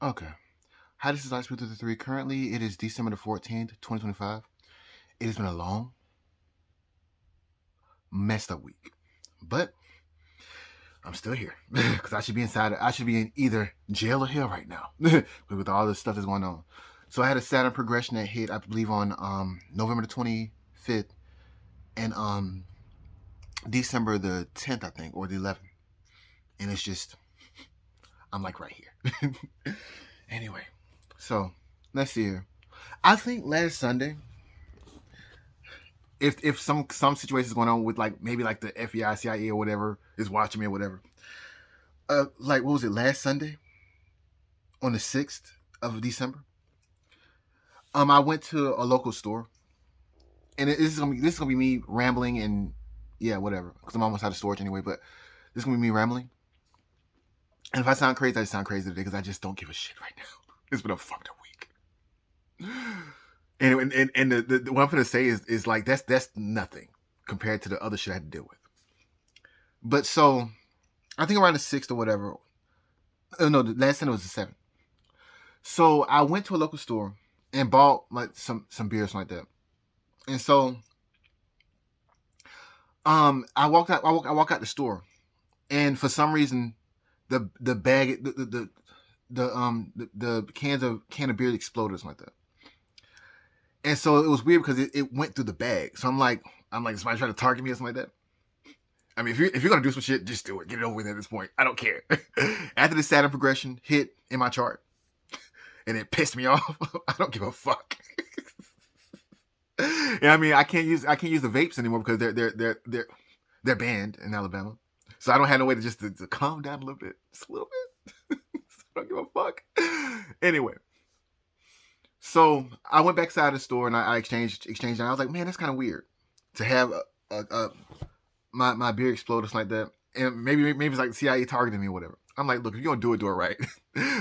Okay. Hi, this is Ice With the 3. Currently, it is December the 14th, 2025. It has been a long, messed up week. But I'm still here. Because I should be inside. I should be in either jail or hell right now. With all the stuff that's going on. So I had a Saturn progression that hit, I believe, on November the 25th and December the 10th, I think, or the 11th. And it's just, I'm like right here. Anyway, so let's see here. I think last Sunday, if some situations going on with like maybe like the FBI, CIA or whatever is watching me or whatever. Like what was it last Sunday on the 6th of December? I went to a local store, and this is gonna be me rambling and yeah, whatever, because I'm almost out of storage anyway. But this is gonna be me rambling, and if I sound crazy, I sound crazy today because I just don't give a shit right now. It's been a fucked up week. And the what I'm gonna say is like that's nothing compared to the other shit I had to deal with. But so I think around the 6th or whatever. Oh no, the last time it was the 7th. So I went to a local store and bought like some beer or something like that. And so I walked out I walk out the store, and for some reason the bag the can of beer exploded or something like that. And so it was weird because it went through the bag. So I'm like somebody trying to target me or something like that. I mean, if you're gonna do some shit, just do it. Get it over with at this point. I don't care. After the Saturn progression hit in my chart, and it pissed me off. I don't give a fuck. Yeah, I mean, I can't use the vapes anymore because they're banned in Alabama. So I don't have no way to just to calm down a little bit, just a little bit. I don't give a fuck. Anyway, so I went back inside the store and I exchanged, and I was like, man, that's kind of weird to have my beer explode or something like that. And maybe it's like the CIA targeting me or whatever. I'm like, look, if you're gonna do it right.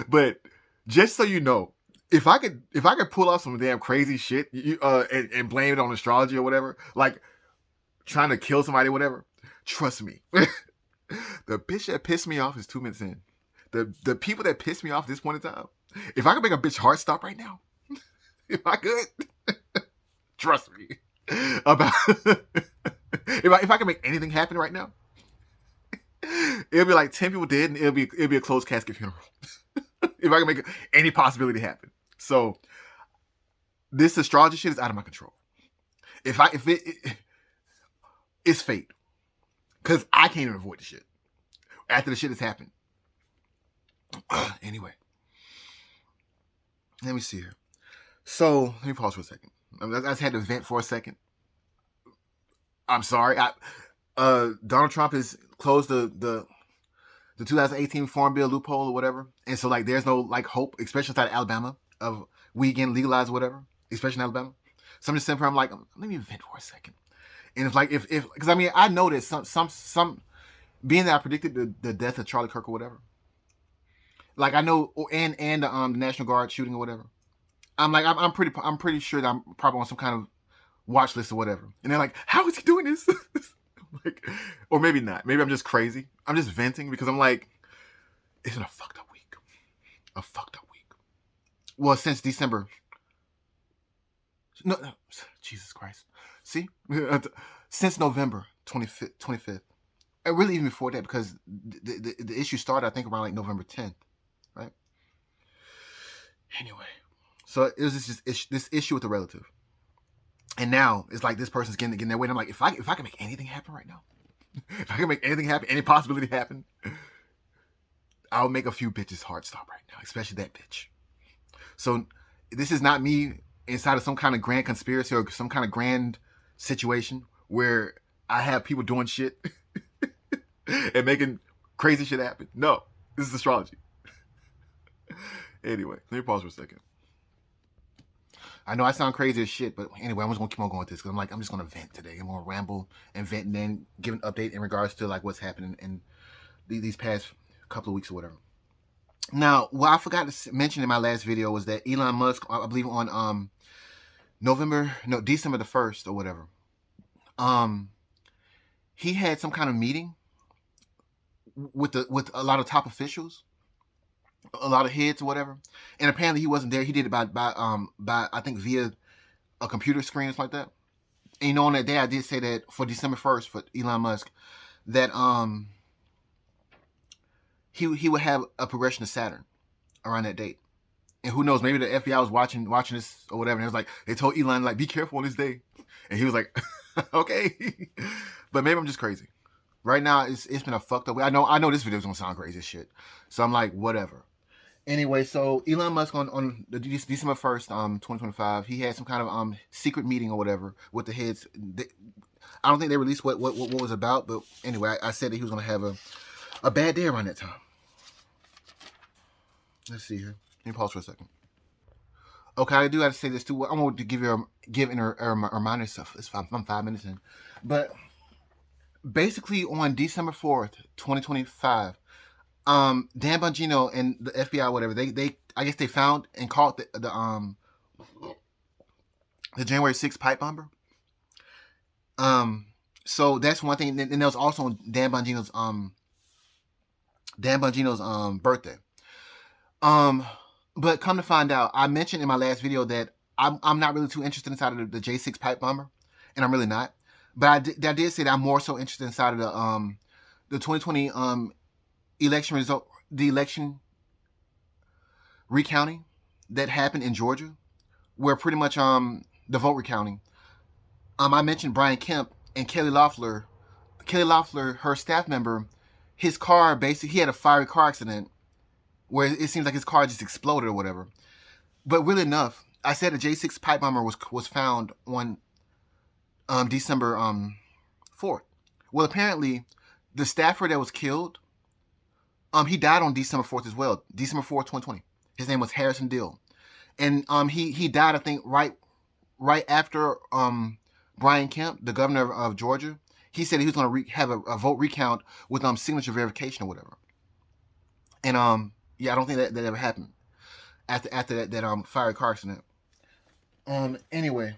But just so you know, if I could pull off some damn crazy shit, and blame it on astrology or whatever, like trying to kill somebody or whatever, trust me. The bitch that pissed me off is 2 minutes in. The people that pissed me off at this point in time, if I could make a bitch heart stop right now, if I could, trust me. About if I can make anything happen right now, it'll be like 10 people dead, and it'll be a closed casket funeral. If I can make any possibility happen. So this astrology shit is out of my control. It's fate, because I can't even avoid the shit after the shit has happened. Anyway, let me see here. So let me pause for a second. I just had to vent for a second. I'm sorry. Donald Trump has closed the 2018 Farm Bill loophole or whatever, and so like there's no like hope, especially inside of Alabama, of weed getting legalized or whatever, especially in Alabama. So I'm just saying, I'm like, let me vent for a second. And if like if because I mean I know that some being that I predicted the death of Charlie Kirk or whatever, like I know, and the National Guard shooting or whatever. I'm pretty sure that I'm probably on some kind of watch list or whatever. And they're like, how is he doing this? Like, or maybe not. Maybe I'm just crazy. I'm just venting because I'm like, it's been a fucked up week. A fucked up week. Well, since December. No, Jesus Christ. See? Since November 25th. And really even before that, because the issue started, I think, around like November 10th, right? Anyway, so it was just this issue with the relative. And now it's like this person's getting their way. And I'm like, if I can make anything happen right now, if I can make anything happen, any possibility happen, I'll make a few bitches heart stop right now, especially that bitch. So this is not me inside of some kind of grand conspiracy or some kind of grand situation where I have people doing shit and making crazy shit happen. No, this is astrology. Anyway, let me pause for a second. I know I sound crazy as shit, but anyway, I'm just gonna keep on going with this because I'm just gonna vent today. I'm gonna ramble and vent, and then give an update in regards to like what's happening in these past couple of weeks or whatever. Now, what I forgot to mention in my last video was that Elon Musk, I believe on December the 1st or whatever, he had some kind of meeting with a lot of top officials, a lot of hits or whatever. And apparently he wasn't there. He did it by I think via a computer screen or something like that. And on that day I did say that for December 1st for Elon Musk that he would have a progression of Saturn around that date. And who knows, maybe the FBI was watching this or whatever, and it was like they told Elon like be careful on this day. And he was like, okay. But maybe I'm just crazy. Right now it's been a fucked up way. I know this video is gonna sound crazy as shit. So I'm like, whatever. Anyway, so Elon Musk on the December 1st, 2025, he had some kind of secret meeting or whatever with the heads. I don't think they released what was about, but anyway, I said that he was gonna have a bad day around that time. Let's see here. Let me pause for a second. Okay, I do have to say this too. I want to give you a reminder stuff. I'm 5 minutes in, but basically on December 4th, 2025, Dan Bongino and the FBI, whatever, they I guess they found and caught the January 6th pipe bomber. So that's one thing, and that was also on Dan Bongino's birthday. But come to find out, I mentioned in my last video that I'm not really too interested inside of the J6 pipe bomber, and I'm really not. But I did say that I'm more so interested inside of the 2020 election result, the election recounting that happened in Georgia, where pretty much the vote recounting. I mentioned Brian Kemp and Kelly Loeffler. Kelly Loeffler, her staff member, his car basically he had a fiery car accident where it seems like his car just exploded or whatever. But really enough, I said a J6 pipe bomber was found on December 4th. Well, apparently, the staffer that was killed, he died on December 4th as well. December 4th, 2020. His name was Harrison Dill, and he died I think right after Brian Kemp, the governor of Georgia. He said he was going to have a vote recount with signature verification or whatever. And yeah, I don't think that ever happened after that fiery car accident. Anyway,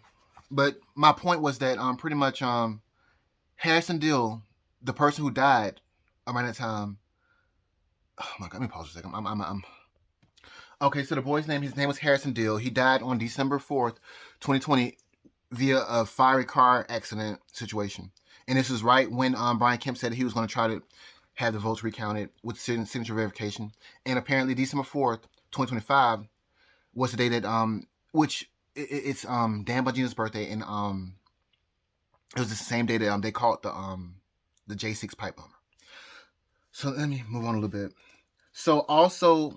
but my point was that pretty much Harrison Dill, the person who died around that time. Oh my god, let me pause for a second. I'm okay. So the boy's name, his name was Harrison Dill. He died on December 4th, 2020, via a fiery car accident situation. And this is right when Brian Kemp said he was going to try to have the votes recounted with signature verification. And apparently, December 4th, 2025, was the day that which it's Dan Bongino's birthday, and it was the same day that they called the J6 pipe bomber. So let me move on a little bit. So also,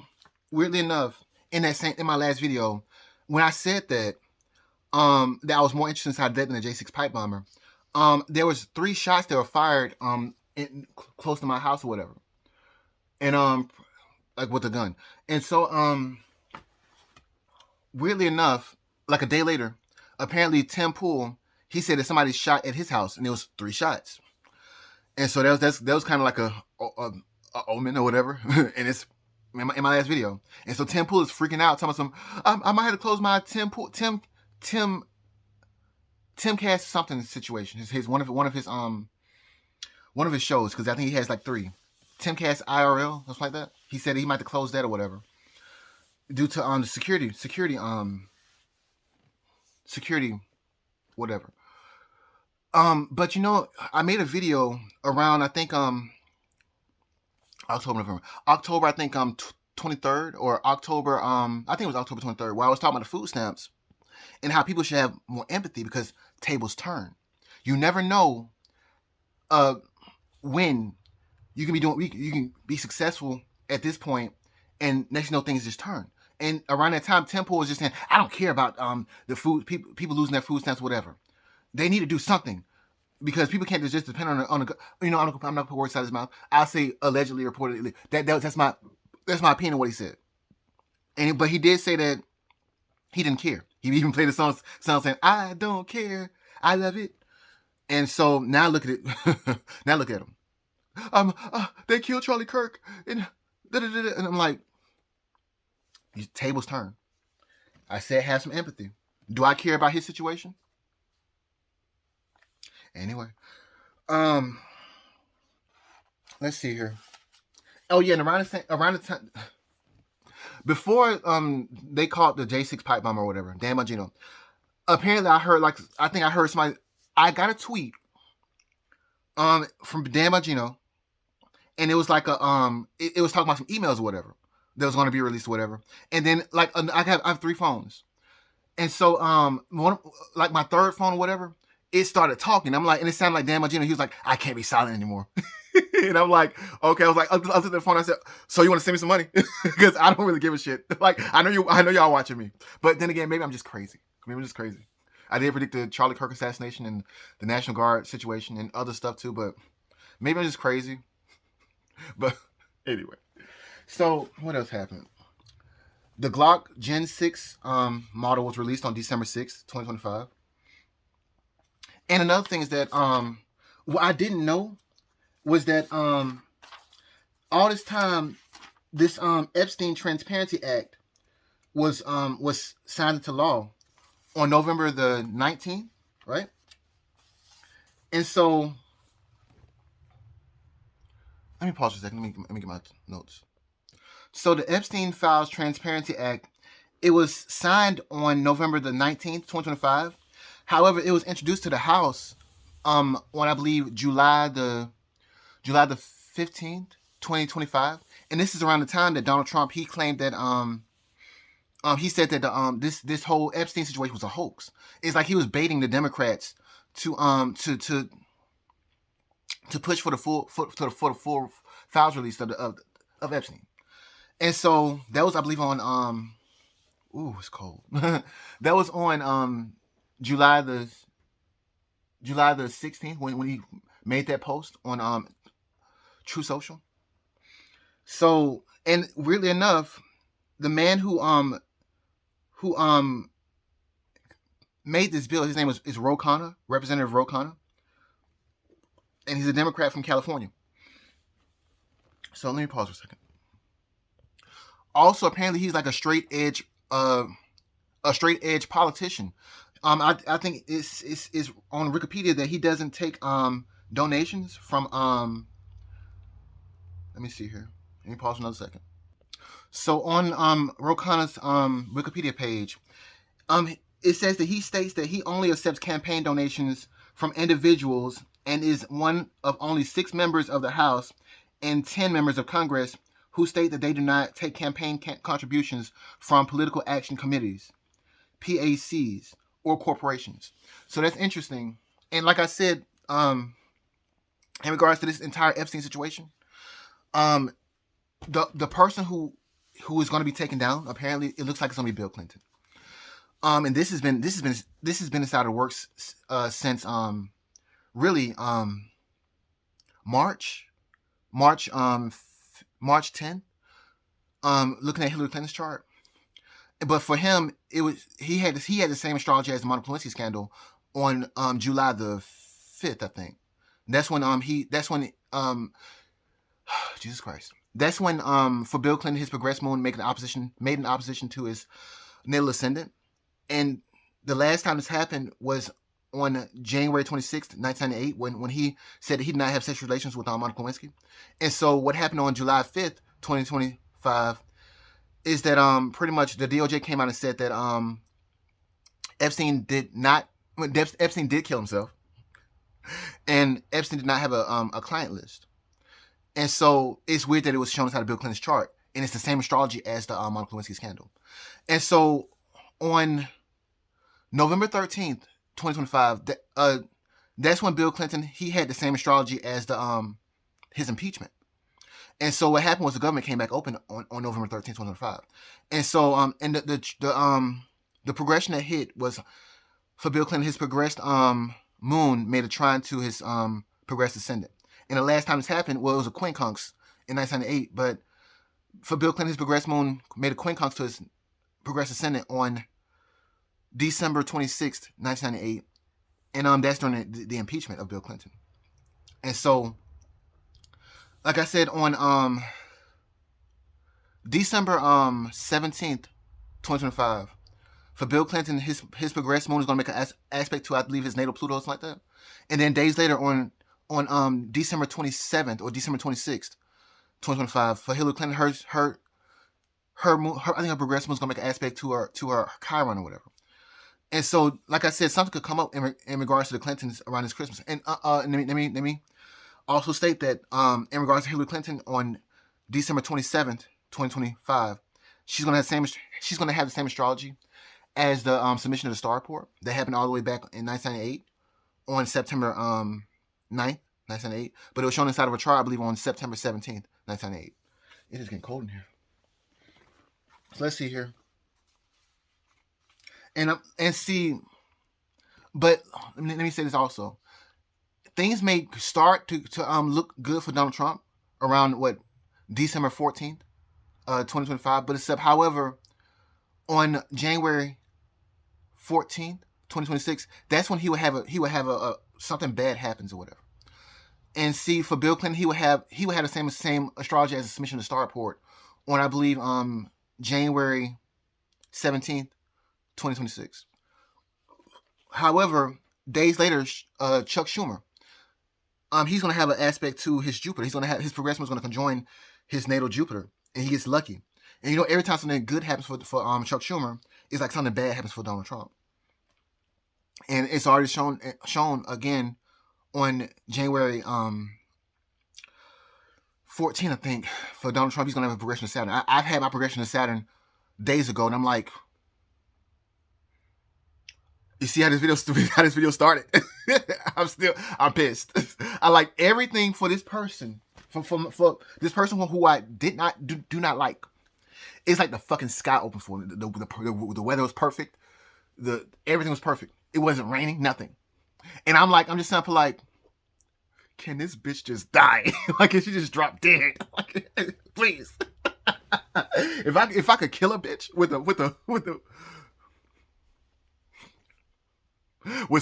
weirdly enough, in my last video, when I said that that I was more interested inside that than the J6 pipe bomber, there was 3 shots that were fired close to my house or whatever, and like with a gun. And so weirdly enough, like a day later, apparently Tim Pool, he said that somebody shot at his house, and it was 3 shots. And so that was kind of like a omen or whatever. And it's in my last video. And so Tim Pool is freaking out, telling some I might have to close my Tim Cast something situation. His one of his shows, because I think he has like 3. Tim Cast IRL, something like that. He said he might have to close that or whatever due to the security whatever. But I made a video around I think October, I think 23rd, or October I think it was October 23rd, where I was talking about the food stamps and how people should have more empathy because tables turn. You never know when you can be successful at this point, and next you know things just turn. And around that time, Temple was just saying, I don't care about the food people losing their food stamps, whatever. They need to do something, because people can't just depend on I'm not gonna put words out of his mouth. I'll say allegedly, reportedly. That's my opinion of what he said. But he did say that he didn't care. He even played the song saying, I don't care, I love it. And so now look at it. Now look at him. They killed Charlie Kirk, and I'm like, these tables turn. I said have some empathy. Do I care about his situation? Anyway, let's see here. Oh yeah, and around the time, before they called the J6 pipe bomb or whatever, Dan Bongino. Apparently, I think I heard somebody. I got a tweet from Dan Bongino, and it was like it was talking about some emails or whatever that was going to be released or whatever. And then like I have 3 phones, and so one like my third phone or whatever, it started talking. I'm like, and it sounded like Dan Bongino. He was like, I can't be silent anymore. And I'm like, okay. I was like, I took the phone. I said, so you want to send me some money? Because I don't really give a shit. Like I know y'all watching me, but then again, maybe I'm just crazy. Maybe I'm just crazy. I did predict the Charlie Kirk assassination and the National Guard situation and other stuff too, but maybe I'm just crazy. But anyway, so what else happened? The Glock Gen 6 model was released on December 6th, 2025. And another thing is that what I didn't know was that all this time this Epstein Transparency Act was signed into law on November the 19th, right? And so let me pause for a second. Let me get my notes. So the Epstein Files Transparency Act, it was signed on November the 19th, 2025. However, it was introduced to the House on I believe July the 15th, 2025. And this is around the time that Donald Trump, he claimed that he said that this whole Epstein situation was a hoax. It's like he was baiting the Democrats to push for the full files release of Epstein. And so that was, I believe, on it's cold. That was on July the 16th when he made that post on True Social. So, and weirdly enough, the man who made this bill, his name is Ro Khanna, Representative Ro Khanna, and he's a Democrat from California. So let me pause for a second. Also, apparently, he's like a straight edge politician. I think it's on Wikipedia that he doesn't take donations from let me see here. Let me pause for another second. So on Ro Khanna's Wikipedia page, it says that he states that he only accepts campaign donations from individuals and is one of only 6 members of the House and 10 members of Congress who state that they do not take campaign contributions from political action committees, PACs, or corporations. So that's interesting. And like I said, in regards to this entire Epstein situation, the person who is going to be taken down, apparently it looks like it's going to be Bill Clinton. And this has been inside of the works since really March 10th. Looking at Hillary Clinton's chart. But for him, he had the same astrology as the Monica Lewinsky scandal on July the 5th, I think. That's when Jesus Christ. That's when for Bill Clinton, his progressed moon made an opposition to his natal ascendant. And the last time this happened was on January 26th, 1998, when he said that he did not have sexual relations with Monica Lewinsky. And so what happened on July 5th, 2025, is that pretty much the D.O.J. came out and said that Epstein did kill himself, and Epstein did not have a client list. And so it's weird that it was shown inside of Bill Clinton's chart, and it's the same astrology as the Monica Lewinsky scandal. And so on November 13th, 2025, that's when Bill Clinton, he had the same astrology as his impeachment. And so what happened was the government came back open on November 13th, 2025. And so and the progression that hit was for Bill Clinton, his progressed moon made a trine to his progressed ascendant. And the last time this happened, well, it was a quincunx in 1998, but for Bill Clinton, his progressed moon made a quincunx to his progressed ascendant on December 26th, 1998. And that's during the impeachment of Bill Clinton. And so, like I said, on December 17th, 2025, for Bill Clinton, his progressed moon is going to make an aspect to, I believe, his natal Pluto or something like that. And then days later, on December 27th or December 26th, 2025, for Hillary Clinton, I think her progressive moon is gonna make an aspect to her Chiron or whatever. And so, like I said, something could come up in regards to the Clintons around this Christmas. And let me also state that in regards to Hillary Clinton on December 27th, 2025, she's gonna have the same astrology as the submission of the Star Report that happened all the way back in 1998 on September 9th, 1998. But it was shown inside of a chart, I believe, on September 17th, 1998. It is getting cold in here. So let's see here. And see, but let me say this also. Things may start to look good for Donald Trump around December 14th, 2025. But except, however, on January 14th, 2026, that's when he would have a something bad happens or whatever. And see, for Bill Clinton, he would have the same astrology as the submission of the Star Report on, I believe, January 17th, 2026. However, days later, Chuck Schumer, he's going to have an aspect to his Jupiter. He's going to have his progression is going to conjoin his natal Jupiter, and he gets lucky. And every time something good happens for Chuck Schumer, it's like something bad happens for Donald Trump. And it's already shown again on January 14, I think, for Donald Trump. He's going to have a progression of Saturn. I've had my progression of Saturn days ago, and I'm like, you see how this video started? I'm pissed. I like everything for this person, for this person who I do not like. It's like the fucking sky opened for me. The weather was perfect. Everything was perfect. It wasn't raining, nothing. And I'm just simply like, can this bitch just die? Like, can she just drop dead? Like, please. If I could kill a bitch with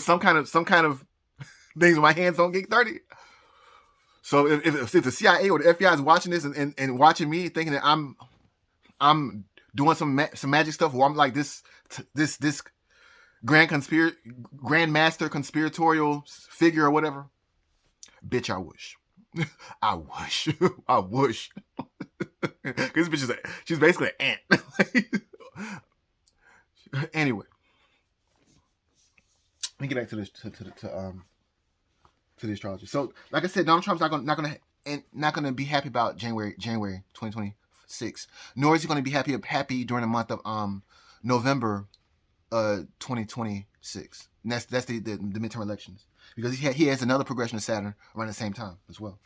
some kind of things, my hands don't get dirty. So if the CIA or the FBI is watching this and watching me, thinking that I'm doing some magic stuff, or I'm like this grandmaster conspiratorial figure or whatever, bitch, I wish. I wish. Because this bitch she's basically an ant. Anyway, let me get back to this to the astrology. So, like I said, Donald Trump's not gonna be happy about January 2026, nor is he gonna be happy during the month of November 2026. And that's the midterm elections, because he has another progression of Saturn around the same time as well.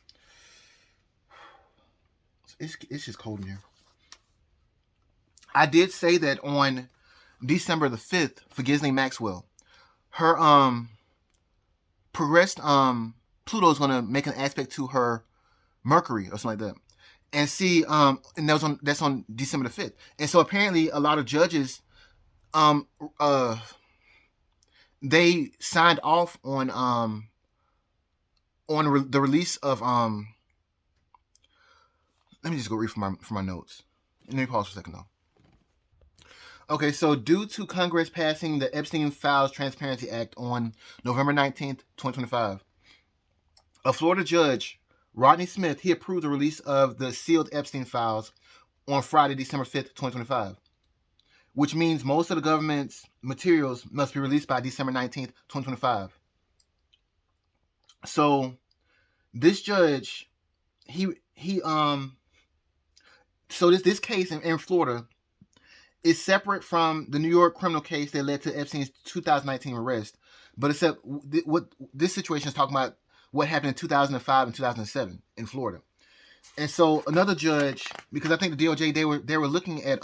It's just cold in here. I did say that on December the 5th for Ghislaine Maxwell, her progressed Pluto is gonna make an aspect to her Mercury or something like that. And see, and that's on December the 5th. And so apparently a lot of judges they signed off on the release of let me just go read from my notes. Let me pause for a second though. Okay, so due to Congress passing the Epstein Files Transparency Act on November 19th, 2025, a Florida judge, Rodney Smith, he approved the release of the sealed Epstein files on Friday, December 5th, 2025, which means most of the government's materials must be released by December 19th, 2025. So this judge, so this case in Florida is separate from the New York criminal case that led to Epstein's 2019 arrest. But except what this situation is talking about, what happened in 2005 and 2007 in Florida. And so another judge, because I think the D.O.J, they were looking at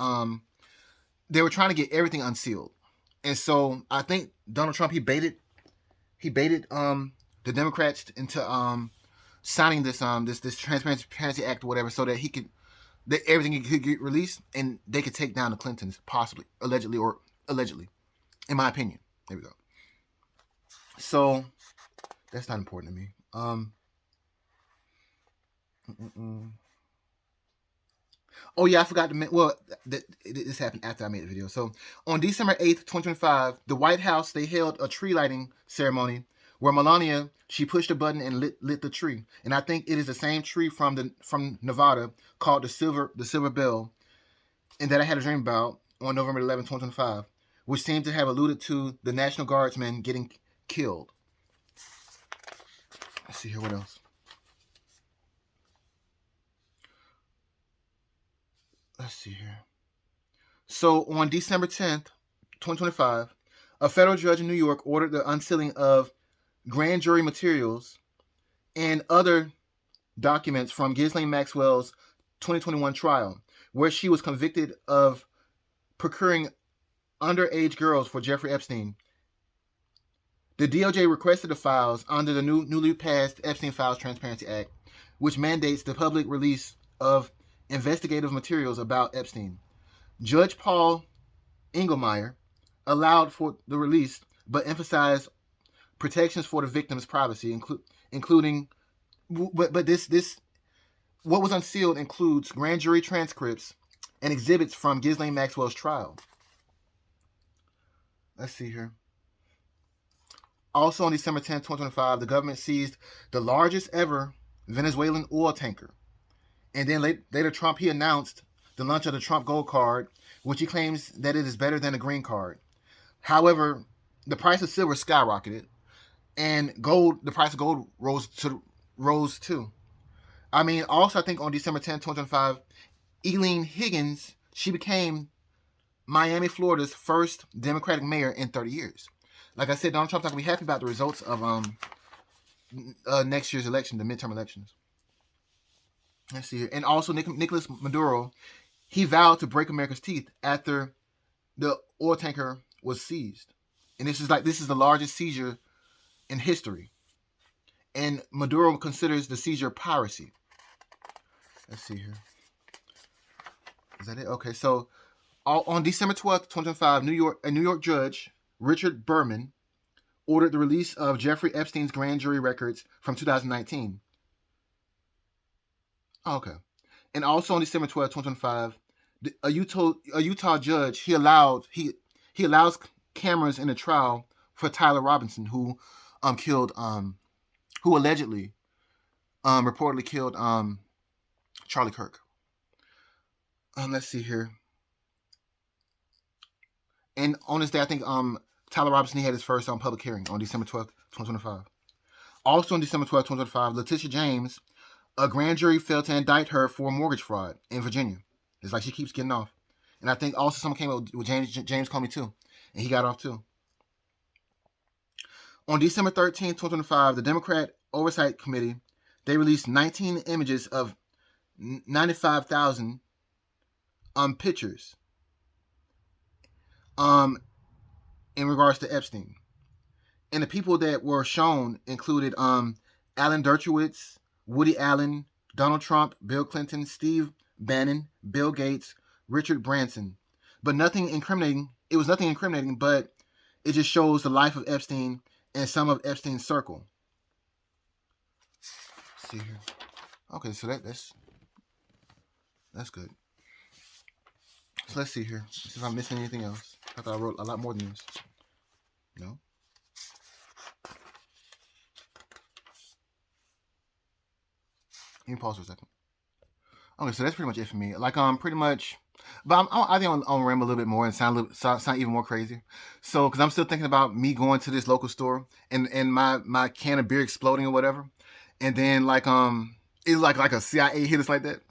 they were trying to get everything unsealed. And so I think Donald Trump, he baited the Democrats into signing this Transparency Act or whatever, so that everything could get released and they could take down the Clintons, possibly, allegedly, in my opinion. There we go. So that's not important to me. Oh yeah, I forgot to mention. Well, this happened after I made the video. So on December 8th, 2025, the White House, they held a tree lighting ceremony where Melania, she pushed a button and lit the tree. And I think it is the same tree from Nevada called the Silver Bell. and that I had a dream about on November 11, 2025, which seemed to have alluded to the National Guardsmen getting killed. Let's see here, what else? Let's see here. So on December 10th, 2025, a federal judge in New York ordered the unsealing of grand jury materials and other documents from Ghislaine Maxwell's 2021 trial, where she was convicted of procuring underage girls for Jeffrey Epstein. The D.O.J. requested the files under the newly passed Epstein Files Transparency Act, which mandates the public release of investigative materials about Epstein. Judge Paul Engelmeyer allowed for the release, but emphasized protections for the victim's privacy, including, but this what was unsealed includes grand jury transcripts and exhibits from Ghislaine Maxwell's trial. Let's see here. Also on December 10, 2025, the government seized the largest ever Venezuelan oil tanker. And then later Trump, he announced the launch of the Trump Gold Card, which he claims that it is better than a green card. However, the price of silver skyrocketed, and the price of gold rose too. I mean, also I think on December 10, 2025, Eileen Higgins, she became Miami, Florida's first Democratic mayor in 30 years. Like I said, Donald Trump's not going to be happy about the results of next year's election, the midterm elections. Let's see here. And also Nicolas Maduro, he vowed to break America's teeth after the oil tanker was seized. And this is the largest seizure in history. And Maduro considers the seizure piracy. Let's see here. Is that it? Okay, so on December 12th, 2025, a New York judge, Richard Berman, ordered the release of Jeffrey Epstein's grand jury records from 2019. Oh, okay. And also on December 12th, 2025, a Utah judge, he allows cameras in a trial for Tyler Robinson, who allegedly reportedly killed Charlie Kirk. Let's see here. And on this day, I think Tyler Robinson, he had his first public hearing on December 12th, 2025. Also on December 12th, 2025, Letitia James, a grand jury failed to indict her for mortgage fraud in Virginia. It's like she keeps getting off. And I think also someone came up with James Comey too, and he got off too. On December 13th, 2025, the Democrat Oversight Committee, they released 19 images of 95,000 pictures in regards to Epstein. And the people that were shown included Alan Dershowitz, Woody Allen, Donald Trump, Bill Clinton, Steve Bannon, Bill Gates, Richard Branson. But nothing incriminating. It was nothing incriminating, but it just shows the life of Epstein and some of Epstein's circle. Let's see here. Okay, so that's good. So let's see here. Let's see if I'm missing anything else. I thought I wrote a lot more than this. No. Let me pause for a second. Okay, so that's pretty much it for me. Like pretty much, but I think I'll ramble a little bit more and sound even more crazy. So, because I'm still thinking about me going to this local store and my can of beer exploding or whatever, and then it's like a CIA hit us like that.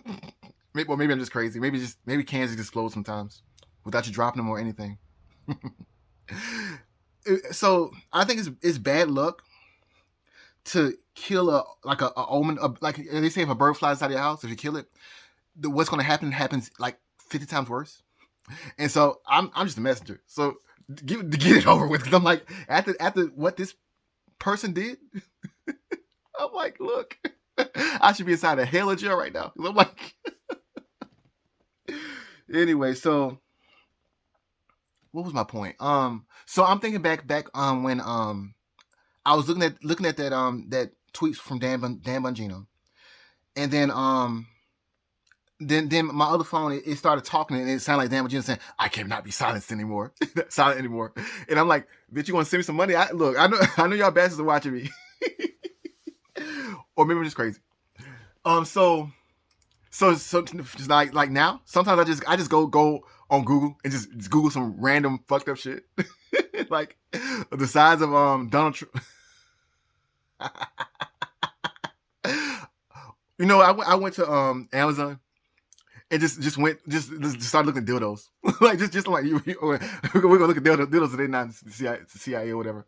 Maybe I'm just crazy. Maybe cans just explode sometimes without you dropping them or anything. So I think it's bad luck to kill a omen. Like they say, if a bird flies out of your house, if you kill it, what's going to happens like 50 times worse. And so I'm just a messenger. So get it over with, because I'm like, after what this person did, I'm like, look, I should be inside a hell of jail right now. I'm like, anyway, so what was my point? So I'm thinking back when I was looking at that tweet from Dan Bongino, and then my other phone it started talking, and it sounded like Dan Bongino saying, "I cannot be silenced anymore, And I'm like, "Bitch, you want to send me some money? I know y'all bastards are watching me, or maybe I'm just crazy." So So just like now, sometimes I just go on Google and just Google some random fucked up shit, like the size of Donald Trump. You know, I went to Amazon and just started looking at dildos. Like just like we're gonna look at dildos today, not CIA or whatever.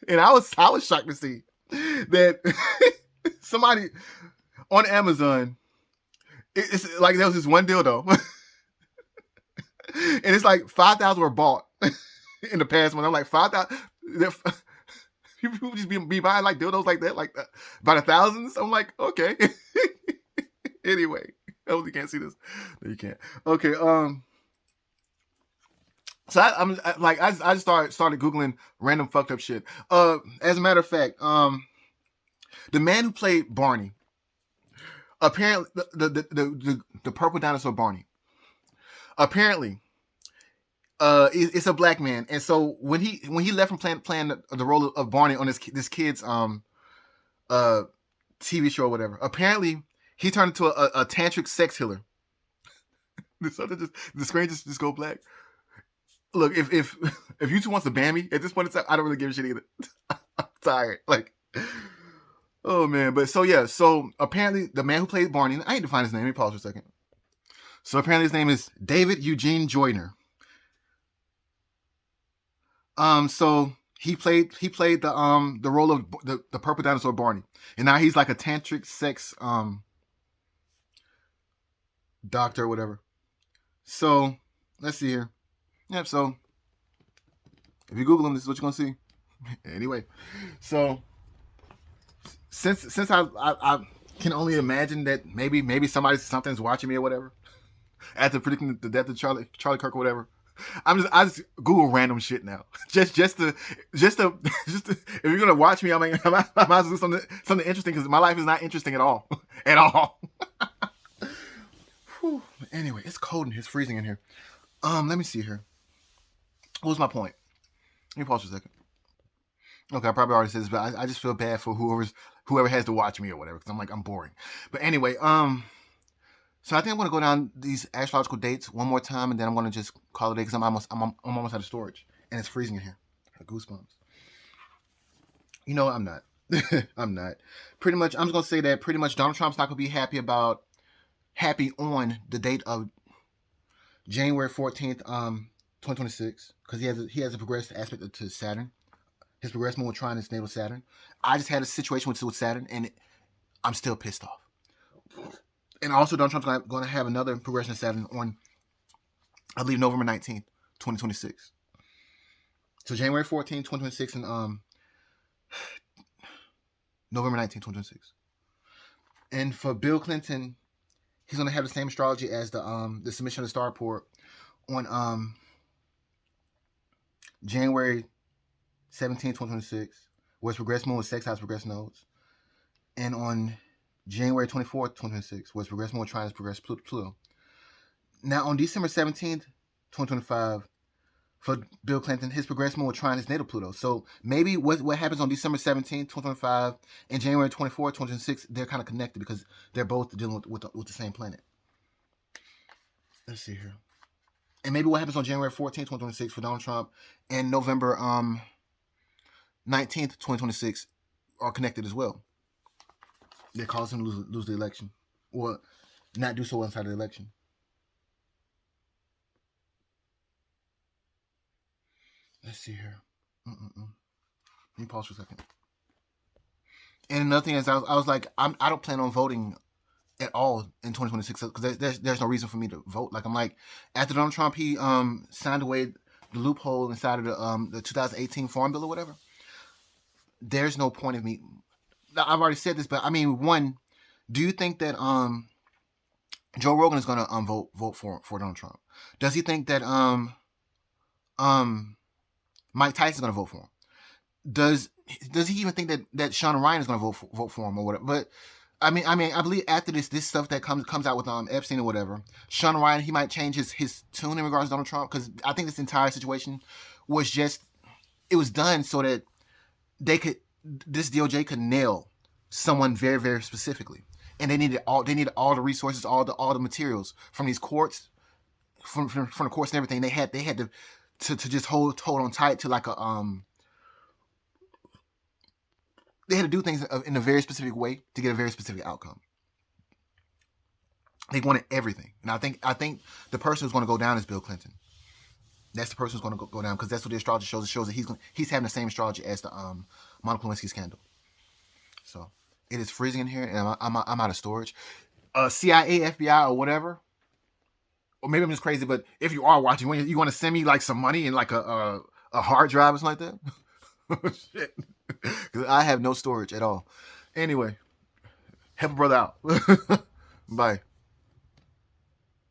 And I was shocked to see that somebody on Amazon, it's like there was this one dildo, and it's like 5,000 were bought in the past month. I'm like 5,000. People just be buying like dildos like that, like by the thousands. I'm like, okay. Anyway, oh, you can't see this. No, you can't. Okay. So I just started googling random fucked up shit. As a matter of fact, the man who played Barney, apparently the purple dinosaur Barney, apparently, it's a black man, and so when he left from playing the role of Barney on this kid's TV show or whatever, apparently he turned into a tantric sex healer. The screen just go black. Look, if you two wants to ban me at this point in time, I don't really give a shit either. I'm tired. Like, oh man. But so yeah, so apparently the man who played Barney, I need to find his name. Let me pause for a second. So apparently his name is David Eugene Joyner. So he played the role of the purple dinosaur Barney, and now he's like a tantric sex doctor or whatever. So let's see here. Yep. So if you Google him, this is what you're gonna see. Anyway, so since I can only imagine that maybe something's watching me or whatever, after predicting the death of Charlie Kirk or whatever, I just Google random shit now. just to if you're gonna watch me, I might as well do something interesting, because my life is not interesting at all. At all. Anyway, it's cold in here. It's freezing in here. Let me see here. What was my point? Let me pause for a second. Okay, I probably already said this, but I just feel bad for whoever has to watch me or whatever, because I'm boring. But anyway, so I think I'm gonna go down these astrological dates one more time, and then I'm gonna just call it a day, because I'm almost out of storage, and it's freezing in here. I have goosebumps. You know, I'm not. I'm not. Pretty much, I'm just gonna say that pretty much Donald Trump's not gonna be happy on the date of January 14th, 2026, because he has a progressive aspect to Saturn. His progressive moon will trine his natal Saturn. I just had a situation with Saturn, and I'm still pissed off. And also, Donald Trump's going to have another progression of Saturn on, I believe, November 19th, 2026. So January 14th, 2026, and November 19th, 2026. And for Bill Clinton, he's going to have the same astrology as the submission of the star report on January 17, 2026, where it's progressed moon with sex house progressed nodes. And on January 24th, 2026, where it's progressed moon with trine progressed Pluto. Now, on December 17th, 2025, for Bill Clinton, his progressed moon will trine his natal Pluto. So maybe what happens on December 17th, 2025, and January 24th, 2026, they're kind of connected, because they're both dealing with the same planet. Let's see here. And maybe what happens on January 14th, 2026 for Donald Trump, and November 19th, 2026 are connected as well. That cause him to lose the election, or not do so well inside the election. Let's see here. Let me pause for a second. And another thing is, I was like, I don't plan on voting at all in 2026, because there's no reason for me to vote. Like, I'm like, after Donald Trump, he signed away the loophole inside of the 2018 Farm Bill or whatever. There's no point of me. I've already said this, but I mean, one, do you think that Joe Rogan is going to vote for Donald Trump? Does he think that Mike Tyson is going to vote for him? Does he even think that Sean Ryan is going to vote for him or whatever? But I mean, I believe after this stuff that comes out with Epstein or whatever, Sean Ryan, he might change his tune in regards to Donald Trump, because I think this entire situation was done so that this D.O.J could nail someone very, very specifically. and they needed all the resources, all the materials from these courts, from the courts and everything. They had to just hold on tight to like a they had to do things in a very specific way to get a very specific outcome. They wanted everything, and I think the person who's going to go down is Bill Clinton. That's the person who's going to go down, because that's what the astrology shows. It shows that he's having the same astrology as the Monica Lewinsky scandal. So it is freezing in here, and I'm out of storage. CIA, FBI, or whatever. Or maybe I'm just crazy, but if you are watching, you want to send me like some money and like a hard drive or something like that. Shit, because I have no storage at all. Anyway, help a brother out. Bye.